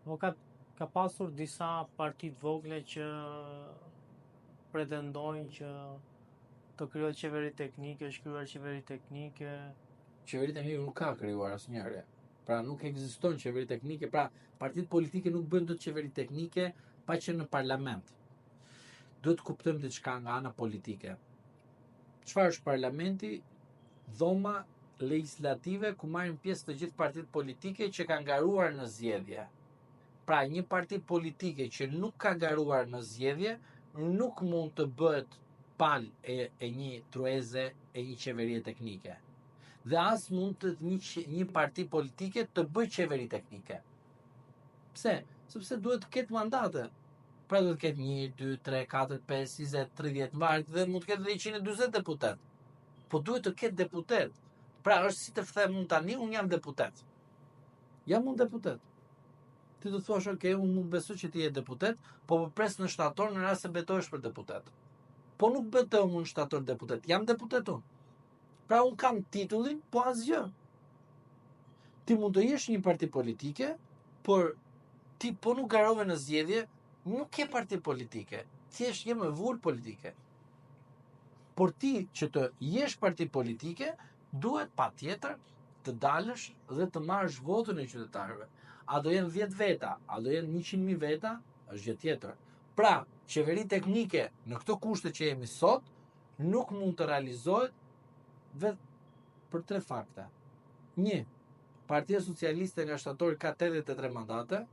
Po ka pasur disa parti të vogla që pretendojnë që të krijohet qeveri teknike, është krijuar qeveri teknike. Qeveri teknike nuk ka krijuar asnjëherë. Pra nuk ekziston qeveri teknike, pra partitë politike nuk bëjnë dot qeveri teknike pa qenë në parlament. Duhet të kuptojmë diçka nga ana politike. Çfarë është parlamenti? Dhoma legislative ku marrin pjesë të gjithë partitë politike që kanë garuar në zgjedhje. Pra një parti politike që nuk ka garuar në zgjedhje nuk mund të bëhet palë e një trueze e një qeverie teknike. Dhe as mund të një parti politike të bëjë qeveri teknike. Pse? Sepse duhet të ketë mandate. Pra duhet të ketë 1, 2, 3, 4, 5, 20, 30 varg dhe mund të ketë dhe 140 deputet. Po duhet të ketë deputet. Pra është si të them unë tani, unë jam deputet. Jam unë deputet. Ti do thuash, ok, unë nuk besoj që ti je deputet, po pres në shtator në rast se betohesh për deputet. Po nuk betohem unë shtator deputet, jam deputet unë. Pra unë kam titullin, po asgjë. Ti mund të jesh një parti politike, por ti po nuk garove në zgjedhje, nuk ke parti politike. Thjesht je me vull politike. Por ti që të jesh parti politike, duhet patjetër të dalësh dhe të marrësh votën e qytetarëve. A do jenë 10 veta, a do jenë 100.000 veta, është gjë tjetër. Pra, qeveri teknike në këto kushte që jemi sot, nuk mund të realizohet vetë për 3 fakte. 1. Partia Socialiste nga shtatori ka 83 mandate,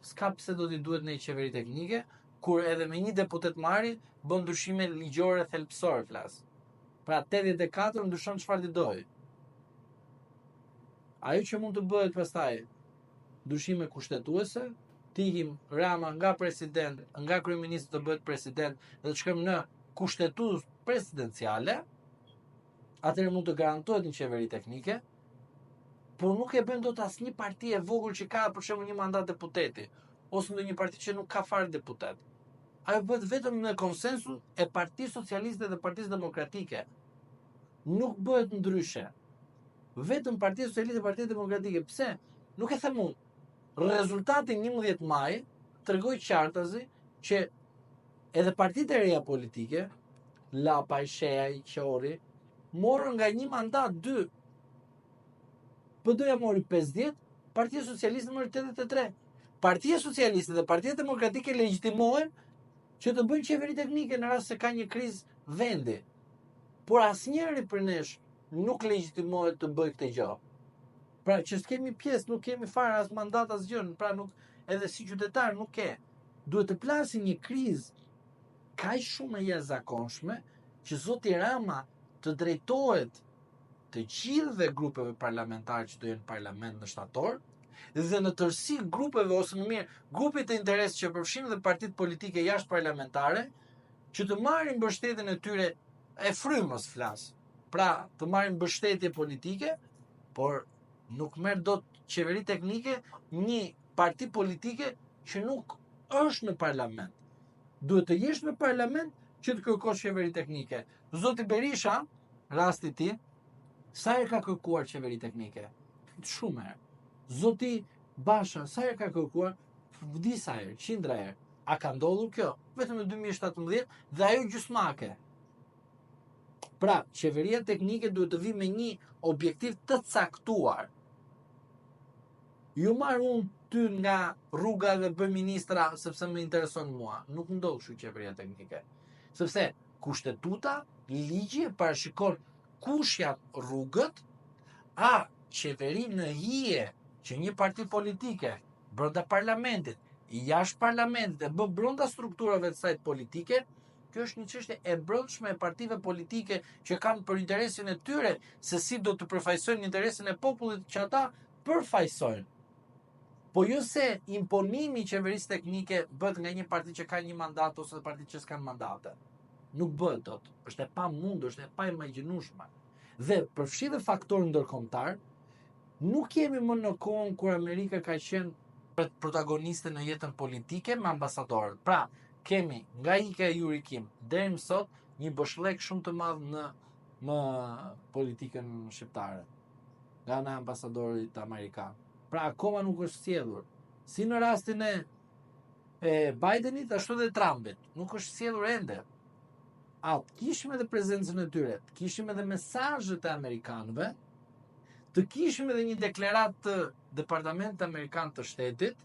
s'ka pse do t'i duhet në qeveri teknike, kur edhe me një deputet marri, bën ndryshime ligjore thelbësore flas. Pra 84 ndryshon çfarë ti doj. Ajo që mund të bëhet pastaj, ndryshime kushtetuese, të ikim Rama nga president, nga kryeminist të bëhet president dhe të shkojmë në kushtetues presidenciale, atëherë mund të garantohet një qeveri teknike, por nuk e bën dot asnjë parti e vogël që ka për shembull një mandat deputeti, ose ndonjë parti që nuk ka fare deputet. Ajo bëhet vetëm në konsensus e Partisë Socialiste dhe Partisë Demokratike. Nuk bëhet ndryshe. Vetëm Partia Socialiste dhe Partia Demokratike. Pse? Nuk e them unë. Rezultati 11 maj tregoi qartazi që edhe partitë e reja politike, Lapa, Sheja, Qori, morën nga një mandat 2. PD-ja mori 50, Partia Socialiste mori 83. Partia Socialiste dhe Partia Demokratike legjitimohen që të bëjnë qeveri teknike në rast se ka një krizë vendi. Por asnjëri për nesh nuk legjitimohet të bëjë këtë gjë. Pra që s'kemi pjesë, nuk kemi fare as mandat as gjë, pra nuk edhe si qytetar nuk ke. Duhet të plasin një krizë kaq shumë e jashtëzakonshme që zoti Rama të drejtohet të gjithëve grupeve parlamentare që do jenë në parlament në shtator, dhe në tërësi grupeve, ose më mirë, grupit të interes që përfshin dhe partitë politike jashtë parlamentare, që të marrin mbështetjen e tyre e frymës flas. Pra, të marrin mbështetje politike, por nuk merr dot qeveri teknike një parti politike që nuk është në parlament. Duhet të jesh në parlament që të kërkosh qeveri teknike. Zoti Berisha, rasti i tij, sa herë ka kërkuar qeveri teknike? Shumë herë. Zoti Basha, sa herë ka kërkuar? Disa herë, 100 herë. A ka ndodhur kjo? Vetëm në 2017 dhe ajo gjysmake. Pra, qeveria teknike duhet të vi me një objektiv të caktuar. Ju marr unë ty nga rruga dhe bëj ministra sepse më intereson mua. Nuk ndodh kështu qeveria teknike. Sepse kushtetuta, ligji parashikon kush janë rrugët, a qeveri në hije që një parti politike brenda parlamentit, jashtë parlamentit e bën brenda strukturave të saj politike, kjo është një çështje e brendshme e partive politike që kanë për interesin e tyre se si do të përfaqësojnë interesin e popullit që ata përfaqësojnë. Po jo se imponimi i qeverisë teknike bëhet nga një parti që ka një mandat ose parti që s'kan mandate. Nuk bëhet dot. Është e pamundur, është e paimagjinueshme. Dhe përfshi dhe faktorin ndërkombëtar, nuk jemi më në kohën kur Amerika ka qenë protagoniste në jetën politike me ambasadorët. Pra, kemi nga ika e Yuri Kim deri më sot një boshllëk shumë të madh në politikën shqiptare nga ana e ambasadorit amerikan. Pra, akoma nuk është sjellur. Si në rastin e Bidenit, ashtu dhe Trumpit. Nuk është sjellur ende. Atë kishim edhe prezencën e tyre, kishim edhe mesazhet e amerikanëve, të kishim edhe një deklaratë të Departamentit Amerikan të Shtetit,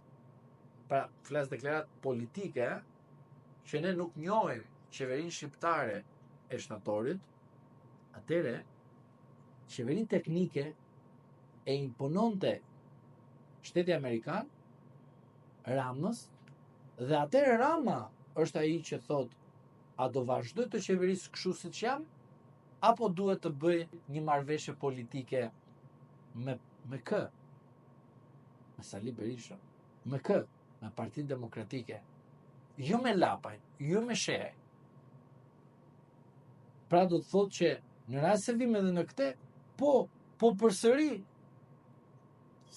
pra flas deklaratë politike, që ne nuk njohim qeverinë shqiptare e shtatorit, atëre qeverinë teknike e impononte Shteti Amerikan Ramës, dhe atëre Rama është ai që thot, a do vazhdoj të qeverisë kështu siç jam, apo duhet të bëj një marrëveshje politike me kë? Me Sali Berisha. Me kë? Me Partinë Demokratike. Jo me Lapaj, jo me Shehaj. Pra do të thotë që në rast se vim edhe në këtë, po përsëri,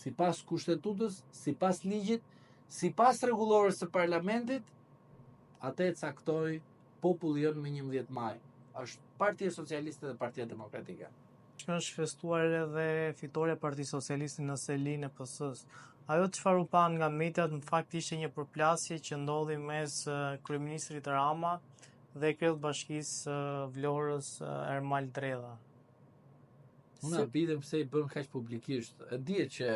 sipas kushtetutës, sipas ligjit, sipas rregullores së parlamentit, atë e caktoi populli jon me 11 maj. Është Partia Socialiste dhe Partia Demokratike. Që është festuar edhe fitoria e Partisë Socialiste në Selinë e PS-s. Ajo çfarë u pan nga mediat në fakt ishte një përplasje që ndodhi mes kryeministrit Rama dhe kryebashkisë Vlorës Ermal Dredha. Unë bidem pse i bën kaq publikisht. E dihet që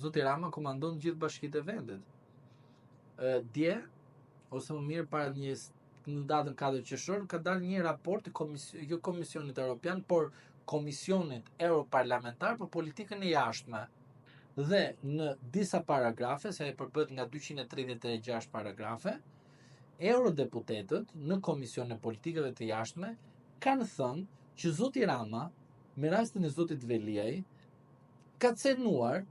zoti Rama komandon gjithë bashkitë e vendit. Dje ose më mirë para në datën 4 qershor ka dalë një raport jo Komisionit Evropian, por Komisionit Europarlamentar për politikën e jashtme. Dhe në disa paragrafe, se e përbët nga 236 paragrafe, eurodeputetët në Komision e Politikave të Jashtme kanë thënë që zoti Rama, me rastin e zotit Veliaj, ka cenuar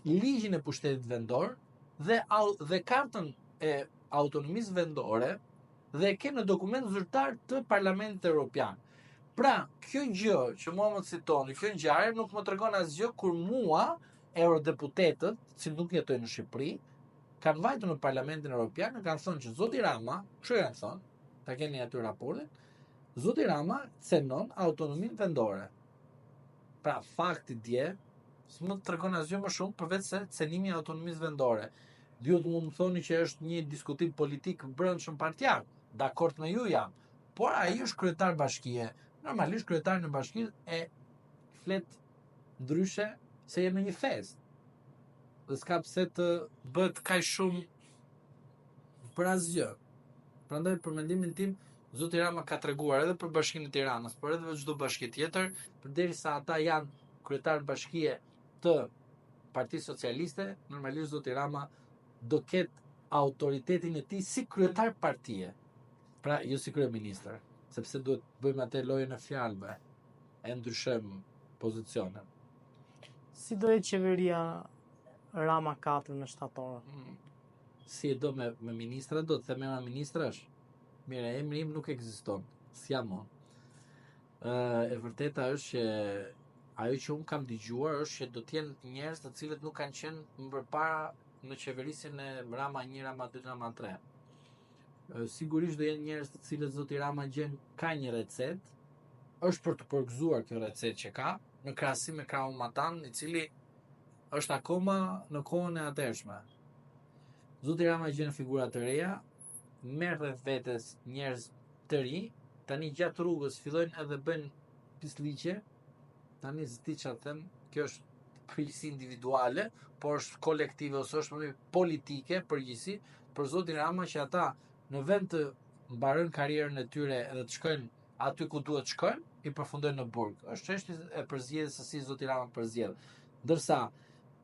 ligjin e pushtetit vendor dhe kartën e autonomisë vendore dhe ke në dokument zyrtar të Parlamentit Evropian. Pra, kjo gjë që mua më citoni, kjo ngjarje nuk më tregon asgjë kur mua eurodeputetët, që nuk jetojnë në Shqipëri, kanë vajtur në Parlamentin Evropian dhe kanë thënë që zoti Rama, kështu kanë thënë, ta keni aty raportin, zoti Rama cenon autonominë vendore. Pra, fakti dje, s'më tregon asgjë më shumë përveç se cenimi i autonomisë vendore. Duhet më thoni që është një diskutim politik brendshëm partjar, dakord me ju jam, por ai është kryetar bashkie. Normalisht kryetari në bashki e flet ndryshe se je në një fest. Dhe s'ka pse të bëhet kaq shumë për asgjë. Prandaj për mendimin tim, zoti Rama ka treguar edhe për Bashkinë e Tiranës, por edhe për çdo bashki tjetër, përderisa ata janë kryetar bashkie të Partisë Socialiste, normalisht zoti Rama do ketë autoritetin e tij si kryetar partie. Pra, jo si kryeministër, sepse duhet bëjmë atë lojën e fjalëve, e ndryshojmë pozicionin. Si do jetë qeveria Rama 4 në shtator? Si e do me ministra, do të them me ministrash? Mire, emri im nuk ekziston, s'jam unë. E vërteta është që ajo që unë kam dëgjuar është që do të jenë njerëz të cilët nuk kanë qenë më përpara në qeverisin e Rama 1, Rama 2, Rama 3. Sigurisht do jenë njerëz të cilët zoti Rama gjen ka një recet, është për të përgëzuar kjo recet që ka, në krahasim me krahun Matan, i cili është akoma në kohën e atërshme. Zoti Rama gjen figura të reja, merr rreth vetes njerëz të ri, tani gjatë rrugës fillojnë edhe bën pisliqe, tani s'di çfarë them, kjo është përgjegjësi individuale, por është kolektive ose është më politike përgjegjësi për zotin Rama që ata në vend të mbarojnë karrierën e tyre edhe të shkojnë aty ku duhet të shkojnë, i përfundojnë në burg. Është çështje e përzgjedhjes së si zoti Rama përzgjedh. Ndërsa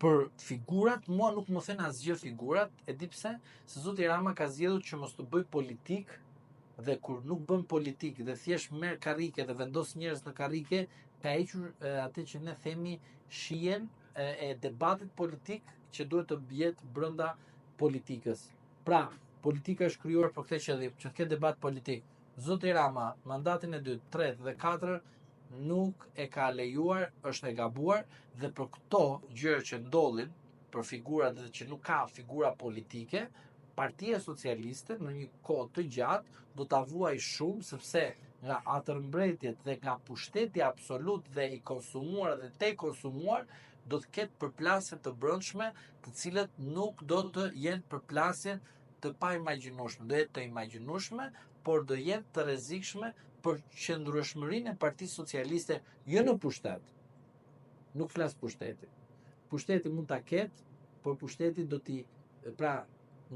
për figurat, mua nuk më thënë asgjë figurat, e di pse, se zoti Rama ka zgjedhur që mos të bëj politik, dhe kur nuk bën politik dhe thjesht merr karrike dhe vendos njerëz në karrike, ka hequr atë që ne themi shijen e debatit politik që duhet të bjetë brenda politikës. Pra, politika është krijuar për këtë qëllim, që të ketë debat politik. Zoti Rama, mandatin e 2, 3 dhe 4 nuk e ka lejuar, është e gabuar dhe për këto gjëra që ndodhin, për figurat dhe që nuk ka figura politike, Partia Socialiste në një kohë të gjatë do ta vuaj shumë, sepse nga atërmbretjet dhe nga pushteti absolut dhe i konsumuar dhe te konsumuar do të ketë përplasje të brendshme, të cilat nuk do të jenë përplasje të pa imagjinueshme, do jetë të imagjinueshme, por do jetë të rrezikshme për qëndrueshmërinë e Partisë Socialiste jo në pushtet. Nuk flas pushteti. Pushteti mund ta ketë, por pushteti do t'i pra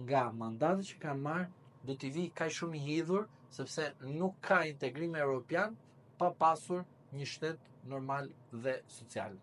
nga mandatet që ka marrë do t'i vi kaq shumë i hidhur sepse nuk ka integrim evropian pa pasur një shtet normal dhe social.